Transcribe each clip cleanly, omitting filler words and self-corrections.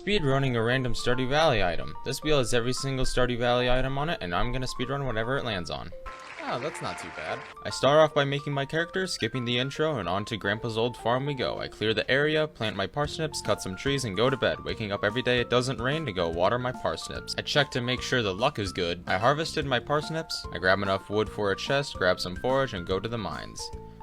Speedrunning a random Stardew Valley item. This wheel has every single Stardew Valley item on it, and I'm gonna speedrun whatever it lands on. Oh, that's not too bad. I start off by making my character, skipping the intro, and on to Grandpa's old farm we go. I clear the area, plant my parsnips, cut some trees, and go to bed, waking up every day it doesn't rain to go water my parsnips. I check to make sure the luck is good. I harvested my parsnips, I grab enough wood for a chest, grab some forage, and go to the mines.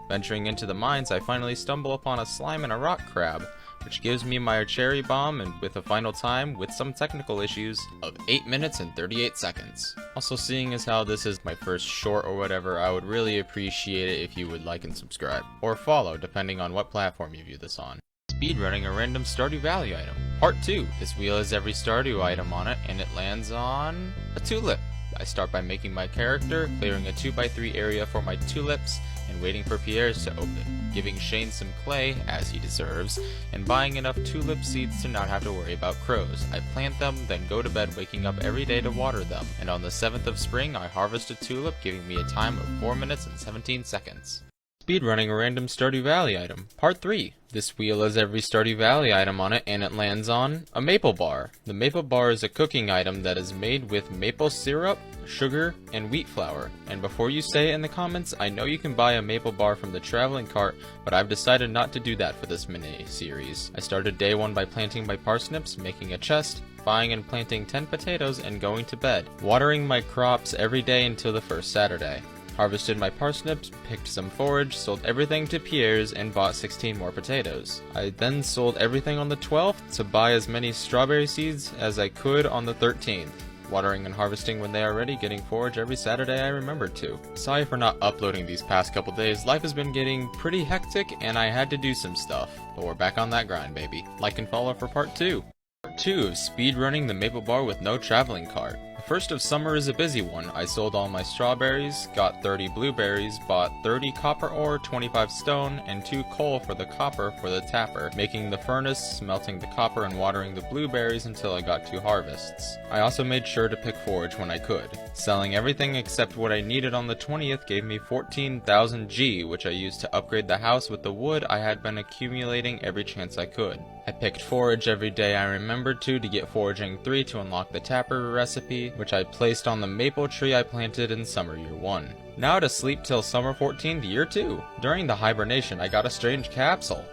Venturing into the mines, I finally stumble upon a slime and a rock crab, which gives me my cherry bomb, and with a final time, with some technical issues, of 8 minutes and 38 seconds. Also, seeing as how this is my first short or whatever, I would really appreciate it if you would like and subscribe, or follow depending on what platform you view this on. Speedrunning a random Stardew Valley item. Part 2. This wheel has every Stardew item on it, and it lands on a tulip. I start by making my character, clearing a 2x3 area for my tulips, and waiting for Pierre's to open, giving Shane some clay, as he deserves, and buying enough tulip seeds to not have to worry about crows. I plant them, then go to bed waking up every day to water them, and on the 7th of spring I harvest a tulip, giving me a time of 4 minutes and 17 seconds. Speedrunning a random Stardew Valley item. Part 3. This wheel has every Stardew Valley item on it, and it lands on a maple bar. The maple bar is a cooking item that is made with maple syrup, sugar, and wheat flour. And before you say it in the comments, I know you can buy a maple bar from the traveling cart, but I've decided not to do that for this mini-series. I started day 1 by planting my parsnips, making a chest, buying and planting 10 potatoes, and going to bed, watering my crops every day until the first Saturday. Harvested my parsnips, picked some forage, sold everything to Pierre's, and bought 16 more potatoes. I then sold everything on the 12th to buy as many strawberry seeds as I could on the 13th. Watering and harvesting when they are ready, getting forage every Saturday I remembered to. Sorry for not uploading these past couple days, life has been getting pretty hectic and I had to do some stuff. But we're back on that grind, baby. Like and follow for part 2. Part 2 of speedrunning the maple bar with no traveling cart. The first of summer is a busy one. I sold all my strawberries, got 30 blueberries, bought 30 copper ore, 25 stone, and 2 coal for the copper for the tapper, making the furnace, smelting the copper, and watering the blueberries until I got 2 harvests. I also made sure to pick forage when I could. Selling everything except what I needed on the 20th gave me 14,000 G, which I used to upgrade the house with the wood I had been accumulating every chance I could. I picked forage every day I remembered to get foraging 3 to unlock the tapper recipe, which I placed on the maple tree I planted in summer year 1. Now to sleep till summer 14th year 2. During the hibernation I got a strange capsule.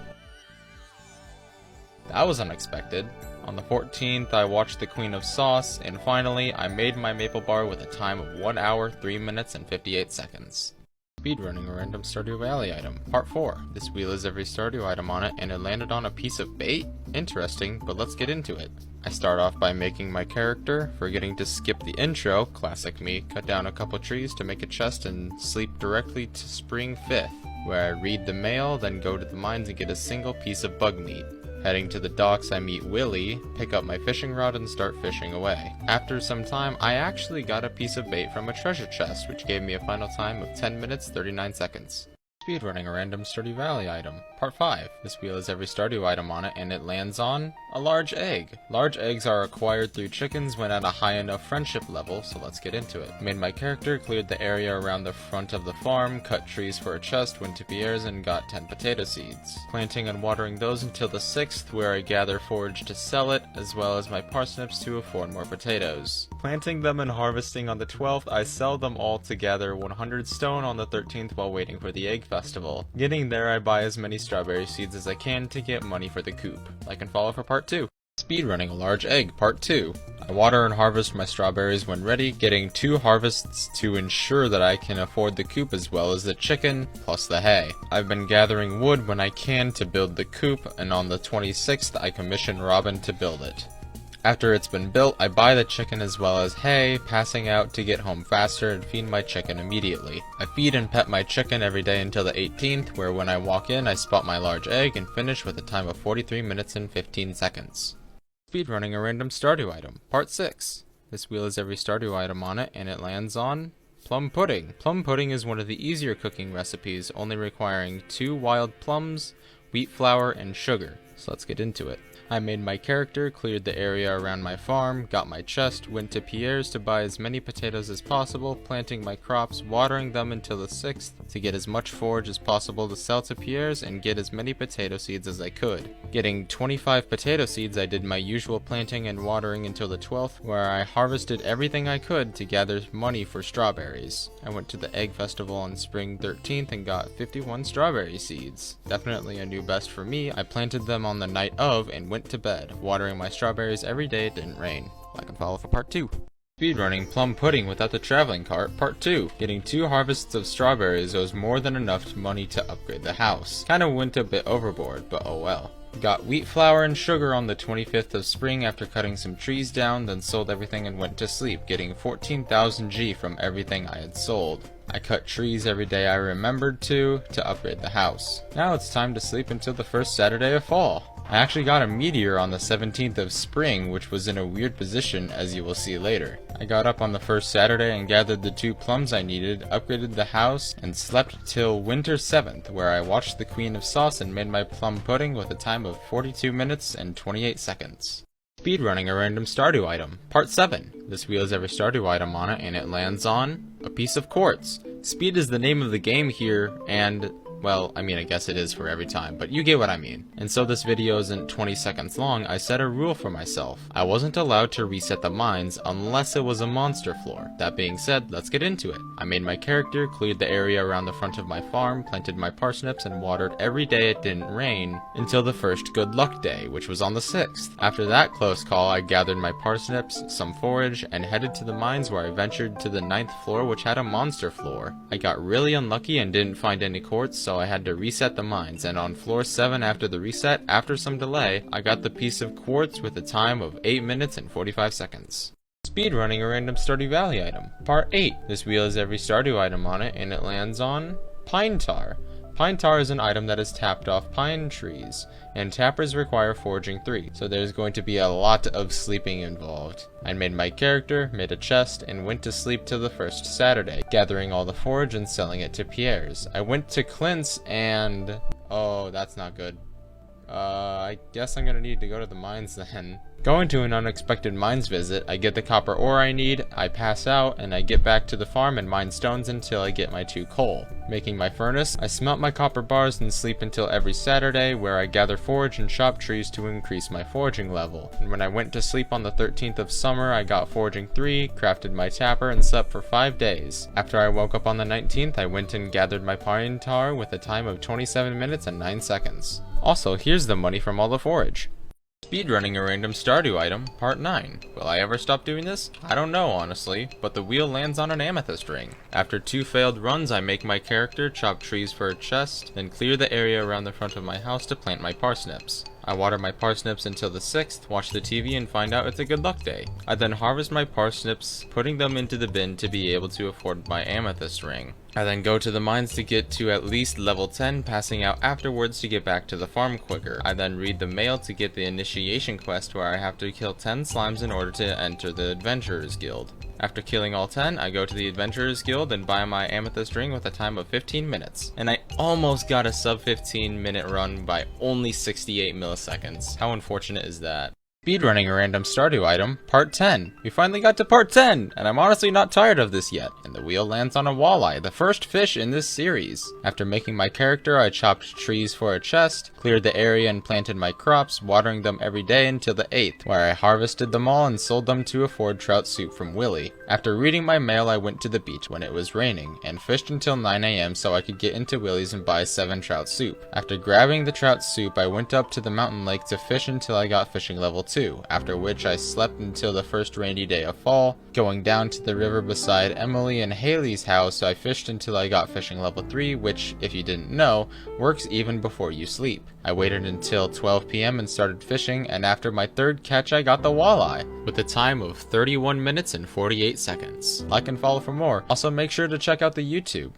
That was unexpected. On the 14th I watched the Queen of Sauce, and finally I made my maple bar with a time of 1 hour, 3 minutes, and 58 seconds. Speedrunning a random Stardew Valley item. Part 4. This wheel has every Stardew item on it, and it landed on a piece of bait? Interesting, but let's get into it. I start off by making my character, forgetting to skip the intro, classic me, cut down a couple trees to make a chest and sleep directly to spring 5th, where I read the mail, then go to the mines and get a single piece of bug meat. Heading to the docks I meet Willie, pick up my fishing rod and start fishing away. After some time I actually got a piece of bait from a treasure chest, which gave me a final time of 10 minutes 39 seconds. Speedrunning a random Stardew Valley item. Part 5. This wheel has every Stardew item on it, and it lands on a large egg. Large eggs are acquired through chickens when at a high enough friendship level, so let's get into it. Made my character, cleared the area around the front of the farm, cut trees for a chest, went to Pierre's and got 10 potato seeds. Planting and watering those until the 6th, where I gather forage to sell it, as well as my parsnips to afford more potatoes. Planting them and harvesting on the 12th, I sell them all to gather 100 stone on the 13th while waiting for the egg festival. Getting there, I buy as many strawberry seeds as I can to get money for the coop. Like and follow for part 2. Speedrunning a large egg. Part 2. I water and harvest my strawberries when ready, getting 2 harvests to ensure that I can afford the coop as well as the chicken, plus the hay. I've been gathering wood when I can to build the coop, and on the 26th I commission Robin to build it. After it's been built, I buy the chicken as well as hay, passing out to get home faster and feed my chicken immediately. I feed and pet my chicken every day until the 18th, where when I walk in, I spot my large egg and finish with a time of 43 minutes and 15 seconds. Speedrunning a random Stardew item. Part 6. This wheel has every Stardew item on it, and it lands on plum pudding. Plum pudding is one of the easier cooking recipes, only requiring 2 wild plums, wheat flour, and sugar. So let's get into it. I made my character, cleared the area around my farm, got my chest, went to Pierre's to buy as many potatoes as possible, planting my crops, watering them until the 6th to get as much forage as possible to sell to Pierre's and get as many potato seeds as I could. Getting 25 potato seeds, I did my usual planting and watering until the 12th, where I harvested everything I could to gather money for strawberries. I went to the egg festival on spring 13th and got 51 strawberry seeds. Definitely a new best for me. I planted them on the night of and went to bed, watering my strawberries every day it didn't rain. Like and follow for part 2. Speedrunning plum pudding without the traveling cart, part 2. Getting 2 harvests of strawberries was more than enough money to upgrade the house. Kinda went a bit overboard, but oh well. Got wheat flour and sugar on the 25th of spring after cutting some trees down, then sold everything and went to sleep, getting 14,000 G from everything I had sold. I cut trees every day I remembered to upgrade the house. Now it's time to sleep until the first Saturday of fall. I actually got a meteor on the 17th of spring, which was in a weird position, as you will see later. I got up on the first Saturday and gathered the 2 plums I needed, upgraded the house, and slept till winter 7th, where I watched the Queen of Sauce and made my plum pudding with a time of 42 minutes and 28 seconds. Speedrunning a random Stardew item, part 7. This wheel has every Stardew item on it, and it lands on a piece of quartz. Speed is the name of the game here, and well, I mean, I guess it is for every time, but you get what I mean. And so this video isn't 20 seconds long, I set a rule for myself. I wasn't allowed to reset the mines unless it was a monster floor. That being said, let's get into it. I made my character, cleared the area around the front of my farm, planted my parsnips, and watered every day it didn't rain until the first good luck day, which was on the 6th. After that close call, I gathered my parsnips, some forage, and headed to the mines where I ventured to the 9th floor, which had a monster floor. I got really unlucky and didn't find any quartz, so I had to reset the mines, and on floor 7 after the reset, after some delay, I got the piece of quartz with a time of 8 minutes and 45 seconds. Speedrunning a random Stardew Valley item, part 8. This wheel has every Stardew item on it, and it lands on pine tar. Pine tar is an item that is tapped off pine trees, and tappers require foraging 3, so there's going to be a lot of sleeping involved. I made my character, made a chest, and went to sleep till the first Saturday, gathering all the forage and selling it to Pierre's. I went to Clint's and... oh, that's not good. I guess I'm gonna need to go to the mines then. Going to an unexpected mines visit, I get the copper ore I need, I pass out, and I get back to the farm and mine stones until I get my 2 coal. Making my furnace, I smelt my copper bars and sleep until every Saturday, where I gather forage and chop trees to increase my foraging level. And when I went to sleep on the 13th of summer, I got foraging 3, crafted my tapper, and slept for 5 days. After I woke up on the 19th, I went and gathered my pine tar with a time of 27 minutes and 9 seconds. Also, here's the money from all the forage. Speedrunning a random Stardew item, part 9. Will I ever stop doing this? I don't know, honestly, but the wheel lands on an amethyst ring. After 2 failed runs, I make my character, chop trees for a chest, then clear the area around the front of my house to plant my parsnips. I water my parsnips until the 6th, watch the TV, and find out it's a good luck day. I then harvest my parsnips, putting them into the bin to be able to afford my amethyst ring. I then go to the mines to get to at least level 10, passing out afterwards to get back to the farm quicker. I then read the mail to get the initiation quest where I have to kill 10 slimes in order to enter the Adventurers Guild. After killing all 10, I go to the Adventurers Guild and buy my amethyst ring with a time of 15 minutes. And I almost got a sub 15 minute run by only 68 milliseconds. How unfortunate is that? Speedrunning a random Stardew item, part 10. We finally got to part 10, and I'm honestly not tired of this yet. And the wheel lands on a walleye, the first fish in this series. After making my character, I chopped trees for a chest, cleared the area and planted my crops, watering them every day until the 8th, where I harvested them all and sold them to afford trout soup from Willie. After reading my mail, I went to the beach when it was raining, and fished until 9 AM so I could get into Willie's and buy 7 trout soup. After grabbing the trout soup, I went up to the mountain lake to fish until I got fishing level 2, after which I slept until the first rainy day of fall. Going down to the river beside Emily and Haley's house, I fished until I got fishing level 3, which, if you didn't know, works even before you sleep. I waited until 12 PM and started fishing, and after my 3rd catch I got the walleye, with a time of 31 minutes and 48 seconds. Like and follow for more. Also make sure to check out the YouTube.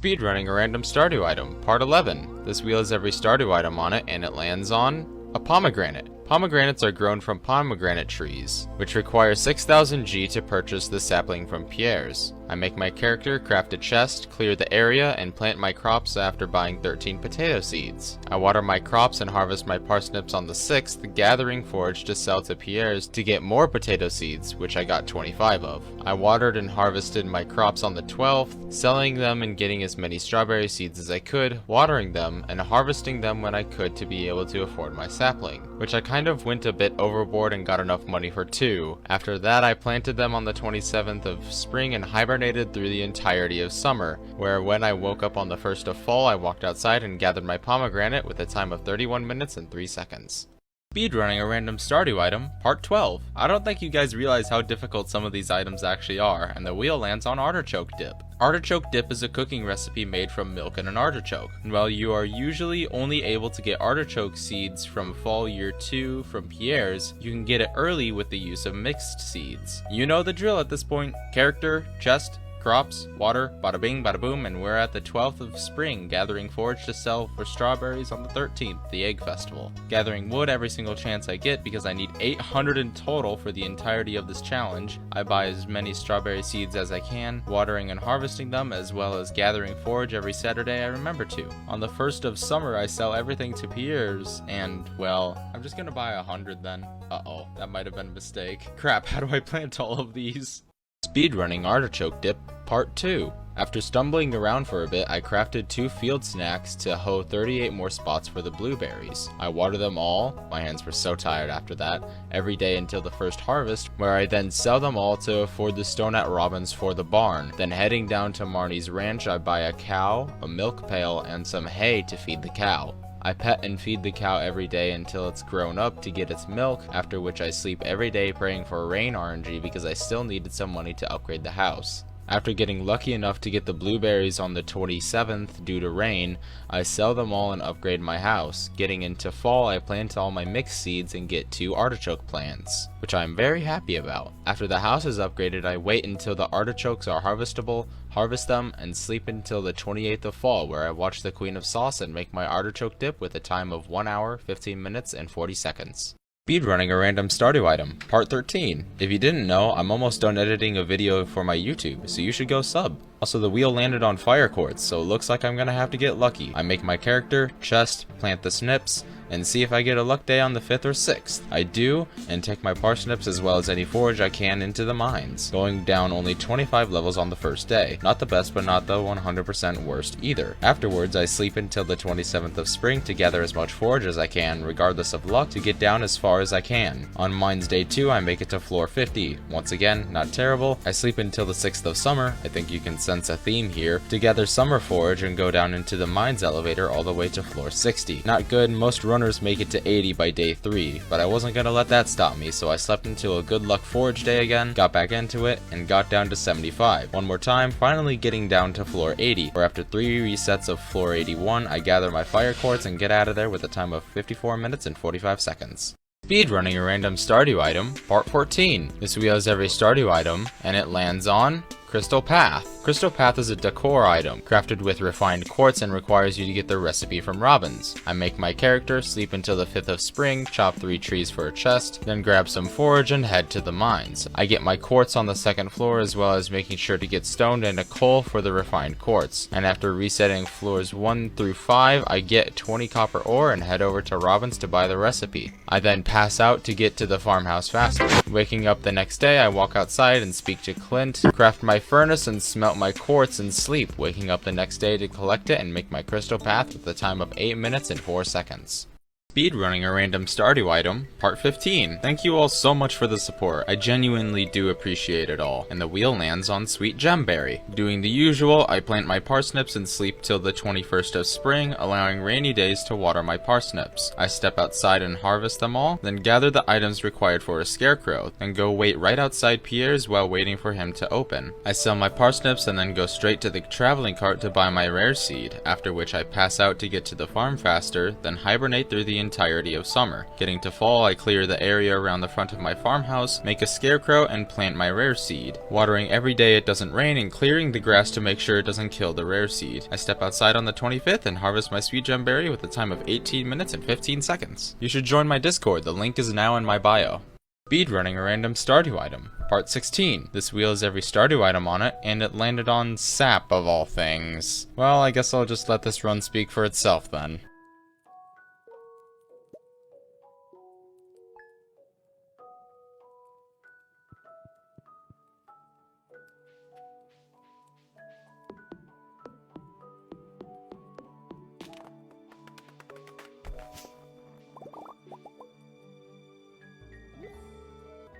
Speedrunning a random Stardew item, part 11. This wheel has every Stardew item on it, and it lands on a pomegranate. Pomegranates are grown from pomegranate trees, which require 6,000 G to purchase the sapling from Pierre's. I make my character, craft a chest, clear the area, and plant my crops after buying 13 potato seeds. I water my crops and harvest my parsnips on the 6th, gathering forage to sell to Pierre's to get more potato seeds, which I got 25 of. I watered and harvested my crops on the 12th, selling them and getting as many strawberry seeds as I could, watering them, and harvesting them when I could to be able to afford my sapling, which I kind of went a bit overboard and got enough money for 2. After that, I planted them on the 27th of spring and hibernated through the entirety of summer, where when I woke up on the 1st of fall, I walked outside and gathered my pomegranate with a time of 31 minutes and 3 seconds. Speedrunning a random Stardew item, part 12. I don't think you guys realize how difficult some of these items actually are, and the wheel lands on artichoke dip. Artichoke dip is a cooking recipe made from milk and an artichoke, and while you are usually only able to get artichoke seeds from fall year 2 from Pierre's, you can get it early with the use of mixed seeds. You know the drill at this point. Character, chest, crops, water, bada bing, bada boom, and we're at the 12th of spring, gathering forage to sell for strawberries on the 13th, the egg festival. Gathering wood every single chance I get because I need 800 in total for the entirety of this challenge. I buy as many strawberry seeds as I can, watering and harvesting them, as well as gathering forage every Saturday I remember to. On the 1st of summer, I sell everything to Pierre's, and, well, I'm just gonna buy 100 then. Uh-oh, that might have been a mistake. Crap, how do I plant all of these? Speedrunning artichoke dip, part 2. After stumbling around for a bit, I crafted 2 field snacks to hoe 38 more spots for the blueberries. I water them all, my hands were so tired after that, every day until the first harvest, where I then sell them all to afford the stone at Robin's for the barn. Then heading down to Marnie's ranch, I buy a cow, a milk pail, and some hay to feed the cow. I pet and feed the cow every day until it's grown up to get its milk, after which I sleep every day praying for rain RNG because I still needed some money to upgrade the house. After getting lucky enough to get the blueberries on the 27th due to rain, I sell them all and upgrade my house. Getting into fall, I plant all my mixed seeds and get 2 artichoke plants, which I am very happy about. After the house is upgraded, I wait until the artichokes are harvestable, harvest them, and sleep until the 28th of fall, where I watch the Queen of Sauce and make my artichoke dip with a time of 1 hour, 15 minutes, and 40 seconds. Speedrunning a random Stardew item, part 13. If you didn't know, I'm almost done editing a video for my YouTube, so you should go sub. Also, the wheel landed on fire quartz, so it looks like I'm gonna have to get lucky. I make my character, chest, plant the snips, and see if I get a luck day on the 5th or 6th. I do, and take my parsnips as well as any forage I can into the mines, going down only 25 levels on the first day. Not the best, but not the 100% worst either. Afterwards, I sleep until the 27th of spring to gather as much forage as I can, regardless of luck, to get down as far as I can. On mines day 2, I make it to floor 50. Once again, not terrible. I sleep until the 6th of summer, I think you can sense a theme here, to gather summer forage and go down into the mines elevator all the way to floor 60. Not good, most runners make it to 80 by day 3, but I wasn't gonna let that stop me, so I slept until a good luck forage day again, got back into it, and got down to 75. One more time, finally getting down to floor 80, where after 3 resets of floor 81, I gather my fire quartz and get out of there with a time of 54 minutes and 45 seconds. Speedrunning a random Stardew item, part 14. This wheel has every Stardew item, and it lands on Crystal Path. Crystal Path is a decor item, crafted with refined quartz and requires you to get the recipe from Robin's. I make my character, sleep until the 5th of spring, chop 3 trees for a chest, then grab some forage and head to the mines. I get my quartz on the 2nd floor as well as making sure to get stoned and a coal for the refined quartz. And after resetting floors 1 through 5, I get 20 copper ore and head over to Robin's to buy the recipe. I then pass out to get to the farmhouse faster. Waking up the next day, I walk outside and speak to Clint, craft my furnace and smelt my quartz and sleep, waking up the next day to collect it and make my crystal path with a time of 8 minutes and 4 seconds. Speedrunning a random Stardew item, part 15. Thank you all so much for the support. I genuinely do appreciate it all. And the wheel lands on Sweet Gemberry. Doing the usual, I plant my parsnips and sleep till the 21st of spring, allowing rainy days to water my parsnips. I step outside and harvest them all, then gather the items required for a scarecrow, and go wait right outside Pierre's while waiting for him to open. I sell my parsnips and then go straight to the traveling cart to buy my rare seed, after which I pass out to get to the farm faster, then hibernate through the entirety of summer. Getting to fall, I clear the area around the front of my farmhouse, make a scarecrow, and plant my rare seed. Watering every day it doesn't rain and clearing the grass to make sure it doesn't kill the rare seed. I step outside on the 25th and harvest my sweet gemberry with a time of 18 minutes and 15 seconds. You should join my Discord, the link is now in my bio. Speedrunning a random Stardew item, Part 16. This wheel has every Stardew item on it, and it landed on sap of all things. Well, I guess I'll just let this run speak for itself then.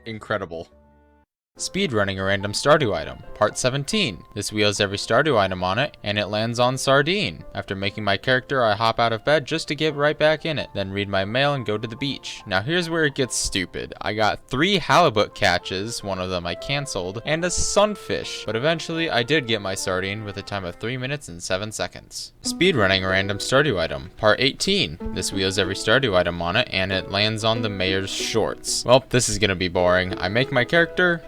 Incredible. Speedrunning a random Stardew item. Part 17. This wheel has every Stardew item on it, and it lands on sardine. After making my character, I hop out of bed just to get right back in it, then read my mail and go to the beach. Now here's where it gets stupid. I got 3 halibut catches, one of them I cancelled, and a sunfish, but eventually I did get my sardine with a time of 3 minutes and 7 seconds. Speedrunning a random Stardew item. Part 18. This wheel has every Stardew item on it, and it lands on the mayor's shorts. Well, this is gonna be boring. I make my character.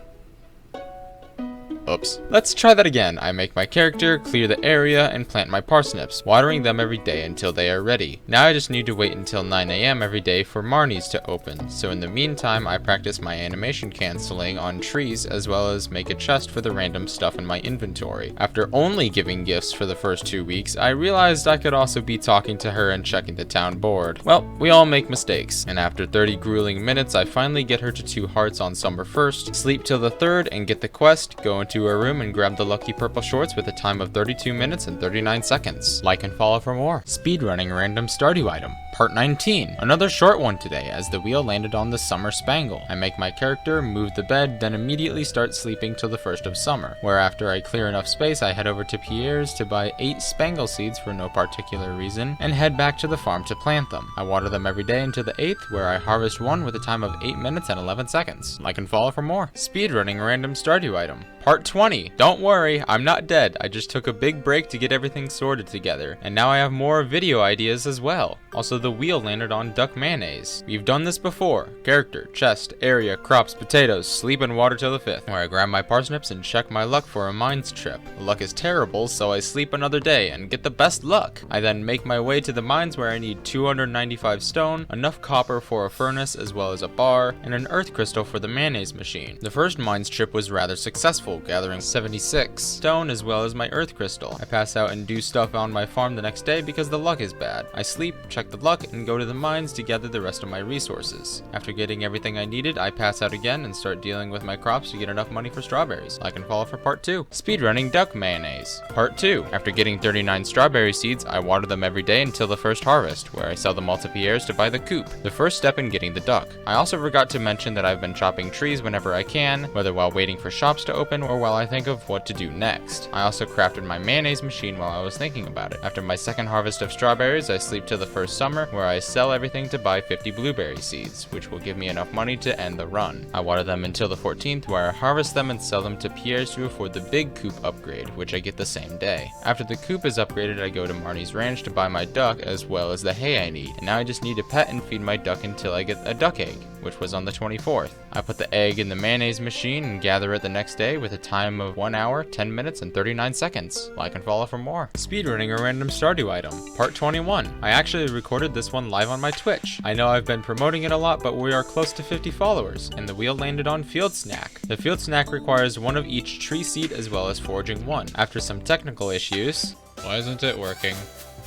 Oops. Let's try that again. I make my character, clear the area, and plant my parsnips, watering them every day until they are ready. Now I just need to wait until 9 AM every day for Marnies to open, so in the meantime I practice my animation cancelling on trees as well as make a chest for the random stuff in my inventory. After only giving gifts for the first 2 weeks, I realized I could also be talking to her and checking the town board. Well, we all make mistakes, and after 30 grueling minutes I finally get her to 2 hearts on summer 1st, sleep till the 3rd and get the quest, go into her room and grab the lucky purple shorts with a time of 32 minutes and 39 seconds. Like and follow for more. Speedrunning random Stardew item. Part 19. Another short one today as the wheel landed on the summer spangle. I make my character, move the bed, then immediately start sleeping till the 1st of summer, where after I clear enough space I head over to Pierre's to buy 8 spangle seeds for no particular reason and head back to the farm to plant them. I water them every day until the 8th, where I harvest one with a time of 8 minutes and 11 seconds. Like and follow for more. Speedrunning random Stardew item. Part 20. Don't worry, I'm not dead. I just took a big break to get everything sorted together, and now I have more video ideas as well. Also, the wheel landed on duck mayonnaise. We've done this before. Character, chest, area, crops, potatoes, sleep and water till the 5th, where I grab my parsnips and check my luck for a mines trip. The luck is terrible, so I sleep another day and get the best luck. I then make my way to the mines where I need 295 stone, enough copper for a furnace as well as a bar, and an earth crystal for the mayonnaise machine. The first mines trip was rather successful, gathering 76 stone as well as my earth crystal. I pass out and do stuff on my farm the next day because the luck is bad. I sleep, check the luck, and go to the mines to gather the rest of my resources. After getting everything I needed, I pass out again and start dealing with my crops to get enough money for strawberries. Like and follow for part 2. Speedrunning duck mayonnaise. Part 2. After getting 39 strawberry seeds, I water them every day until the first harvest, where I sell them all to Pierre's to buy the coop, the first step in getting the duck. I also forgot to mention that I've been chopping trees whenever I can, whether while waiting for shops to open or while I think of what to do next. I also crafted my mayonnaise machine while I was thinking about it. After my second harvest of strawberries, I sleep till the first summer, where I sell everything to buy 50 blueberry seeds, which will give me enough money to end the run. I water them until the 14th, where I harvest them and sell them to Pierre's to afford the big coop upgrade, which I get the same day. After the coop is upgraded, I go to Marnie's ranch to buy my duck as well as the hay I need, and now I just need to pet and feed my duck until I get a duck egg, which was on the 24th. I put the egg in the mayonnaise machine and gather it the next day with a time of 1 hour, 10 minutes, and 39 seconds. Like and follow for more. Speedrunning a random Stardew item. Part 21. I actually recorded this one live on my Twitch. I know I've been promoting it a lot, but we are close to 50 followers, and the wheel landed on field snack. The field snack requires 1 of each tree seed as well as foraging 1. After some technical issues... Why isn't it working?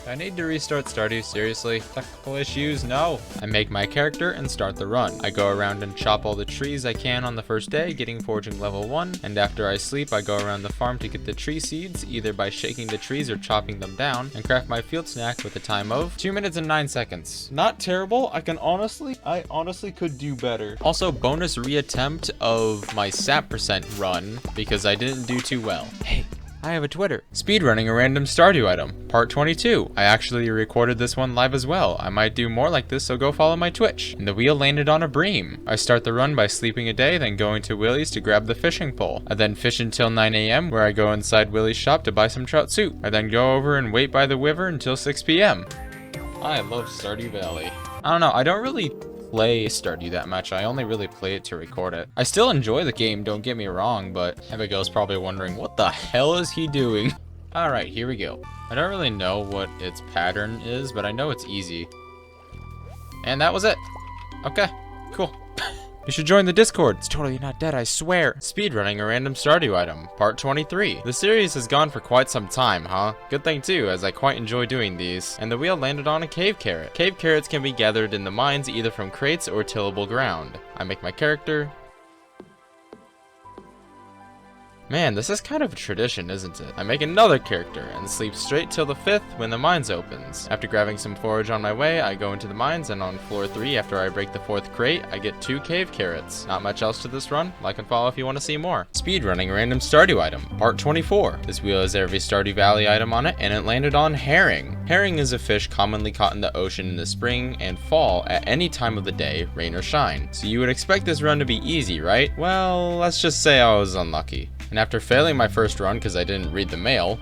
I need to restart Stardew, seriously? Technical issues? No! I make my character and start the run. I go around and chop all the trees I can on the first day, getting foraging level 1, and after I sleep I go around the farm to get the tree seeds, either by shaking the trees or chopping them down, and craft my field snack with a time of 2 minutes and 9 seconds. Not terrible, I honestly could do better. Also, bonus reattempt of my sap percent run, because I didn't do too well. Hey! I have a Twitter. Speedrunning a random Stardew item. Part 22. I actually recorded this one live as well. I might do more like this, so go follow my Twitch. And the wheel landed on a bream. I start the run by sleeping a day, then going to Willie's to grab the fishing pole. I then fish until 9 AM, where I go inside Willie's shop to buy some trout soup. I then go over and wait by the river until 6 PM. I love Stardew Valley. I don't know, I don't really play Stardew that much. I only really play it to record it. I still enjoy the game, don't get me wrong, but Abigail's probably wondering, what the hell is he doing? Alright, here we go. I don't really know what its pattern is, but I know it's easy. And that was it. Okay, cool. You should join the Discord. It's totally not dead, I swear. Speedrunning a random Stardew item, part 23. The series has gone for quite some time, huh? Good thing too, as I quite enjoy doing these. And the wheel landed on a cave carrot. Cave carrots can be gathered in the mines either from crates or tillable ground. I make my character. Man, this is kind of a tradition, isn't it? I make another character and sleep straight till the 5th when the mines opens. After grabbing some forage on my way, I go into the mines, and on floor 3, after I break the 4th crate, I get 2 cave carrots. Not much else to this run. Like and follow if you want to see more. Speedrunning random Stardew item, part 24. This wheel has every Stardew Valley item on it, and it landed on herring. Herring is a fish commonly caught in the ocean in the spring and fall at any time of the day, rain or shine. So you would expect this run to be easy, right? Well, let's just say I was unlucky. And after failing my first run because I didn't read the mail,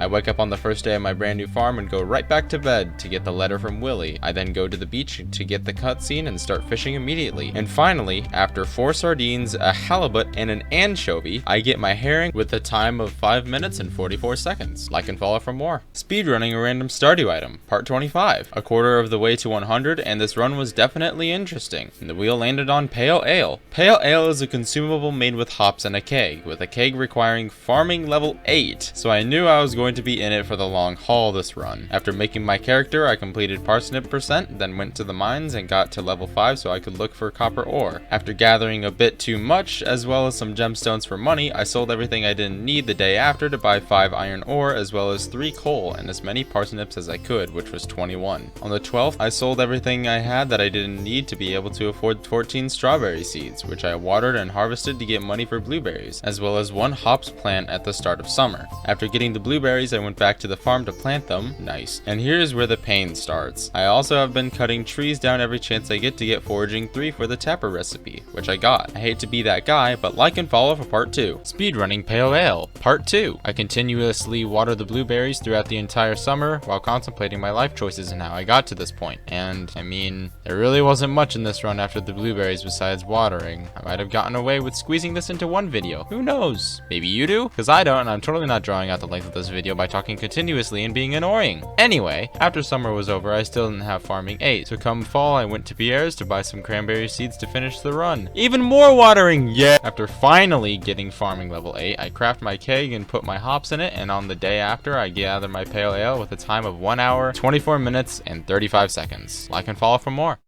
I wake up on the first day of my brand new farm and go right back to bed to get the letter from Willie. I then go to the beach to get the cutscene and start fishing immediately. And finally, after 4 sardines, a halibut, and an anchovy, I get my herring with a time of 5 minutes and 44 seconds. Like and follow for more. Speedrunning a random Stardew item, part 25. A quarter of the way to 100, and this run was definitely interesting. And the wheel landed on pale ale. Pale ale is a consumable made with hops and a keg, with a keg requiring farming level 8. So I knew I was going to be in it for the long haul this run. After making my character, I completed parsnip percent, then went to the mines and got to level 5 so I could look for copper ore. After gathering a bit too much, as well as some gemstones for money, I sold everything I didn't need the day after to buy 5 iron ore, as well as 3 coal and as many parsnips as I could, which was 21. On the 12th, I sold everything I had that I didn't need to be able to afford 14 strawberry seeds, which I watered and harvested to get money for blueberries, as well as 1 hops plant at the start of summer. After getting the blueberries, I went back to the farm to plant them. Nice. And here's where the pain starts. I also have been cutting trees down every chance I get foraging 3 for the tapper recipe, which I got. I hate to be that guy, but like and follow for part 2. Speedrunning pale ale, part 2. I continuously water the blueberries throughout the entire summer while contemplating my life choices and how I got to this point. And, I mean, there really wasn't much in this run after the blueberries besides watering. I might have gotten away with squeezing this into one video. Who knows? Maybe you do? Because I don't, and I'm totally not drawing out the length of this video by talking continuously and being annoying. Anyway, after summer was over, I still didn't have farming 8, so come fall, I went to Pierre's to buy some cranberry seeds to finish the run. Even more watering, yeah! After finally getting farming level 8, I craft my keg and put my hops in it, and on the day after, I gather my pale ale with a time of 1 hour, 24 minutes, and 35 seconds. Like and follow for more.